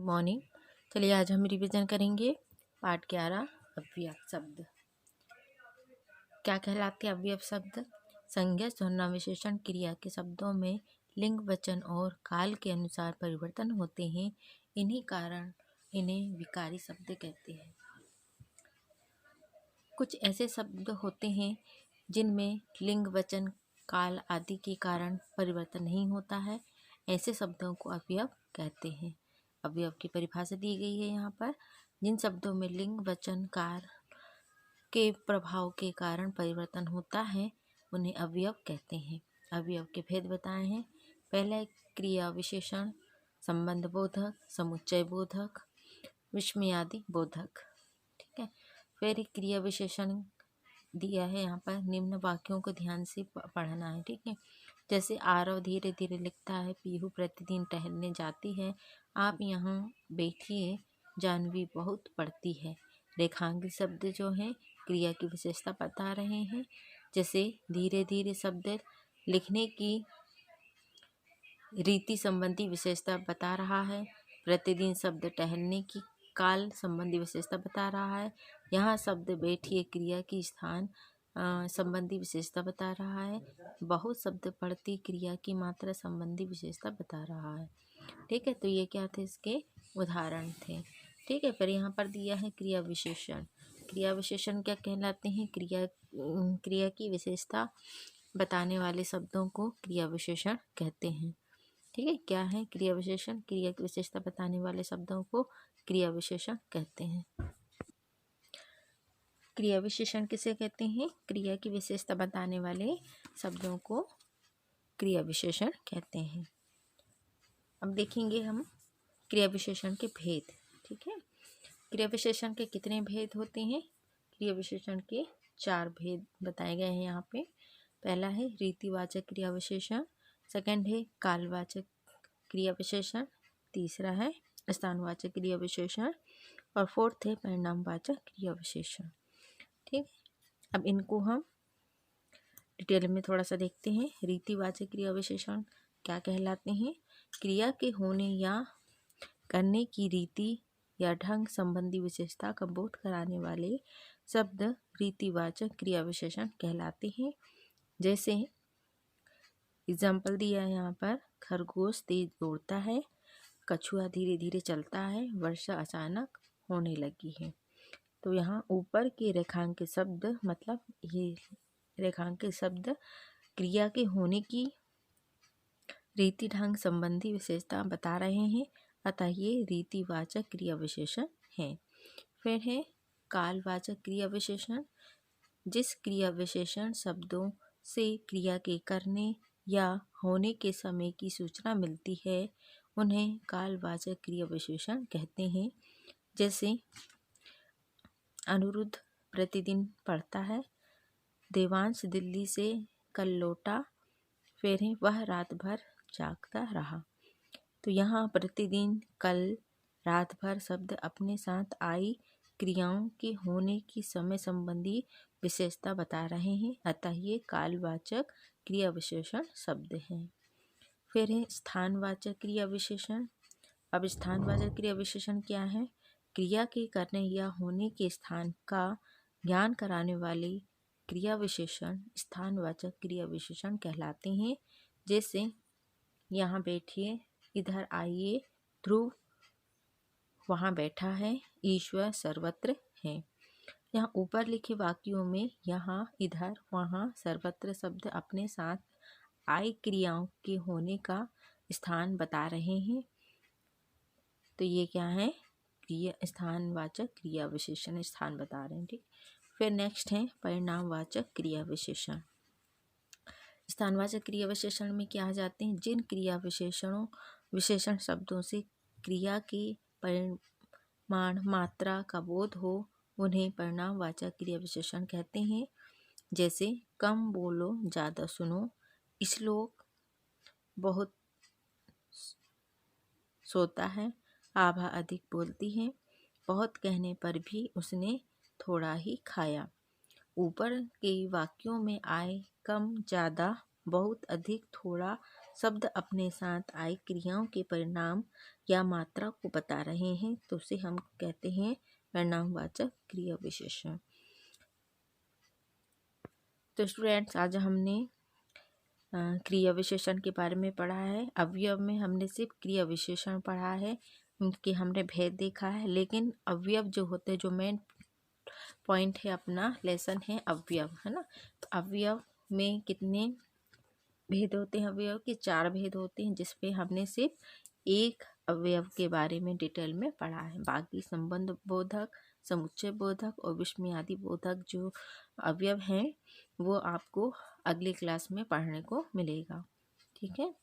Morning. चलिए आज हम रिवीजन करेंगे पार्ट 11 अव्यय शब्द। क्या कहलाते हैं अव्यय शब्द? संज्ञा, सर्वनाम, विशेषण, क्रिया के शब्दों में लिंग, वचन और काल के अनुसार परिवर्तन होते हैं। इन्हीं कारण इन्हें विकारी शब्द कहते हैं। कुछ ऐसे शब्द होते हैं जिनमें लिंग, वचन, काल आदि के कारण परिवर्तन नहीं होता है। ऐसे शब्दों को अवयव कहते हैं। अवयव की परिभाषा दी गई है यहाँ पर। जिन शब्दों में लिंग, वचन, काल के प्रभाव के कारण परिवर्तन होता है उन्हें अवयव कहते हैं। अवयव के भेद बताए हैं। पहला क्रिया विशेषण, संबंध बोधक, समुच्चय बोधक, विस्मयादि बोधक। ठीक है। फिर एक क्रिया विशेषण दिया है यहाँ पर। निम्न वाक्यों को ध्यान से पढ़ना है। ठीक है। जैसे आरव धीरे धीरे लिखता है, पीहू प्रतिदिन टहलने जाती है, आप यहाँ बैठिए, जानवी बहुत पढ़ती है। रेखांकित शब्द जो हैं क्रिया की विशेषता बता रहे हैं। जैसे धीरे धीरे शब्द लिखने की रीति संबंधी विशेषता बता रहा है। प्रतिदिन शब्द टहलने की काल संबंधी विशेषता बता रहा है। यहाँ शब्द बैठिए क्रिया की स्थान संबंधी विशेषता बता रहा है। बहुत शब्द पढ़ती क्रिया की मात्रा संबंधी विशेषता बता रहा है। ठीक है। तो ये क्या थे? इसके उदाहरण थे। ठीक है। फिर यहाँ पर दिया है क्रिया विशेषण। क्रिया विशेषण क्या कहलाते हैं? क्रिया की विशेषता बताने वाले शब्दों को क्रिया विशेषण कहते हैं। ठीक है। क्या है क्रिया विशेषण? क्रिया की विशेषता बताने वाले शब्दों को क्रिया विशेषण कहते हैं। क्रिया विशेषण किसे कहते हैं? क्रिया की विशेषता बताने वाले शब्दों को क्रिया विशेषण कहते हैं। अब देखेंगे हम क्रिया विशेषण के भेद। ठीक है। क्रिया विशेषण के कितने भेद होते हैं? क्रिया विशेषण के 4 भेद बताए गए हैं यहाँ पे। पहला है रीतिवाचक क्रिया विशेषण, सेकंड है कालवाचक क्रिया विशेषण, तीसरा है स्थानवाचक क्रिया विशेषण और फोर्थ है परिणामवाचक क्रिया विशेषण। ठीक। अब इनको हम डिटेल में थोड़ा सा देखते हैं। रीतिवाचक क्रिया विशेषण क्या कहलाते हैं? क्रिया के होने या करने की रीति या ढंग संबंधी विशेषता का बोध कराने वाले शब्द रीतिवाचक क्रिया विशेषण कहलाते हैं। जैसे एग्जाम्पल दिया है यहाँ पर, खरगोश तेज दौड़ता है, कछुआ धीरे धीरे चलता है, वर्षा अचानक होने लगी है। तो यहाँ ऊपर के रेखांकित शब्द मतलब ये रेखांकित शब्द क्रिया के होने की रीति ढंग संबंधी विशेषता बता रहे हैं, अतः ये रीतिवाचक क्रिया विशेषण है। फिर है कालवाचक क्रिया विशेषण। जिस क्रिया विशेषण शब्दों से क्रिया के करने या होने के समय की सूचना मिलती है उन्हें कालवाचक क्रिया विशेषण कहते हैं। जैसे अनिरुद्ध प्रतिदिन पढ़ता है, देवांश दिल्ली से कल लौटा, फिर वह रात भर जागता रहा। तो यहाँ प्रतिदिन, कल, रात भर शब्द अपने साथ आई क्रियाओं के होने की समय संबंधी विशेषता बता रहे हैं, अतः ये कालवाचक क्रिया विशेषण शब्द हैं। फिर है स्थानवाचक क्रिया विशेषण। अब स्थानवाचक क्रिया विशेषण क्या है? क्रिया के करने या होने के स्थान का ज्ञान कराने वाले क्रिया विशेषण स्थानवाचक क्रिया विशेषण कहलाते हैं। जैसे यहाँ बैठिए, इधर आइए, ध्रुव वहाँ बैठा है, ईश्वर सर्वत्र है। यहाँ ऊपर लिखे वाक्यों में यहाँ, इधर, वहाँ, सर्वत्र शब्द अपने साथ आई क्रियाओं के होने का स्थान बता रहे हैं। तो ये क्या है? क्रिया स्थानवाचक क्रिया विशेषण स्थान बता रहे हैं। ठीक। फिर नेक्स्ट है परिणामवाचक क्रिया विशेषण। स्थानवाचक क्रिया विशेषण में क्या आ जाते हैं? जिन क्रिया विशेषण शब्दों से क्रिया के परिमाण मात्रा का बोध हो उन्हें परिणामवाचक क्रिया विशेषण कहते हैं। जैसे कम बोलो ज़्यादा सुनो, श्लोक बहुत सोता है, आभा अधिक बोलती है, बहुत कहने पर भी उसने थोड़ा ही खाया। ऊपर के वाक्यों में आए कम, ज़्यादा, बहुत, अधिक, थोड़ा शब्द अपने साथ आई क्रियाओं के परिणाम या मात्रा को बता रहे हैं तो उसे हम कहते हैं परिणामवाचक क्रिया विशेषण। तो स्टूडेंट्स, आज हमने क्रिया विशेषण के बारे में पढ़ा है। अवयव में हमने सिर्फ क्रिया विशेषण पढ़ा है, उनके हमने भेद देखा है। लेकिन अवयव जो होते हैं, जो मेन पॉइंट है अपना लेसन है अवयव, है ना। तो अवयव में कितने भेद होते हैं? अवयव के 4 भेद होते हैं, जिसपे हमने सिर्फ एक अवयव के बारे में डिटेल में पढ़ा है। बाकी संबंध बोधक, समुच्चय बोधक और विस्मयादि बोधक जो अवयव हैं वो आपको अगली क्लास में पढ़ने को मिलेगा। ठीक है।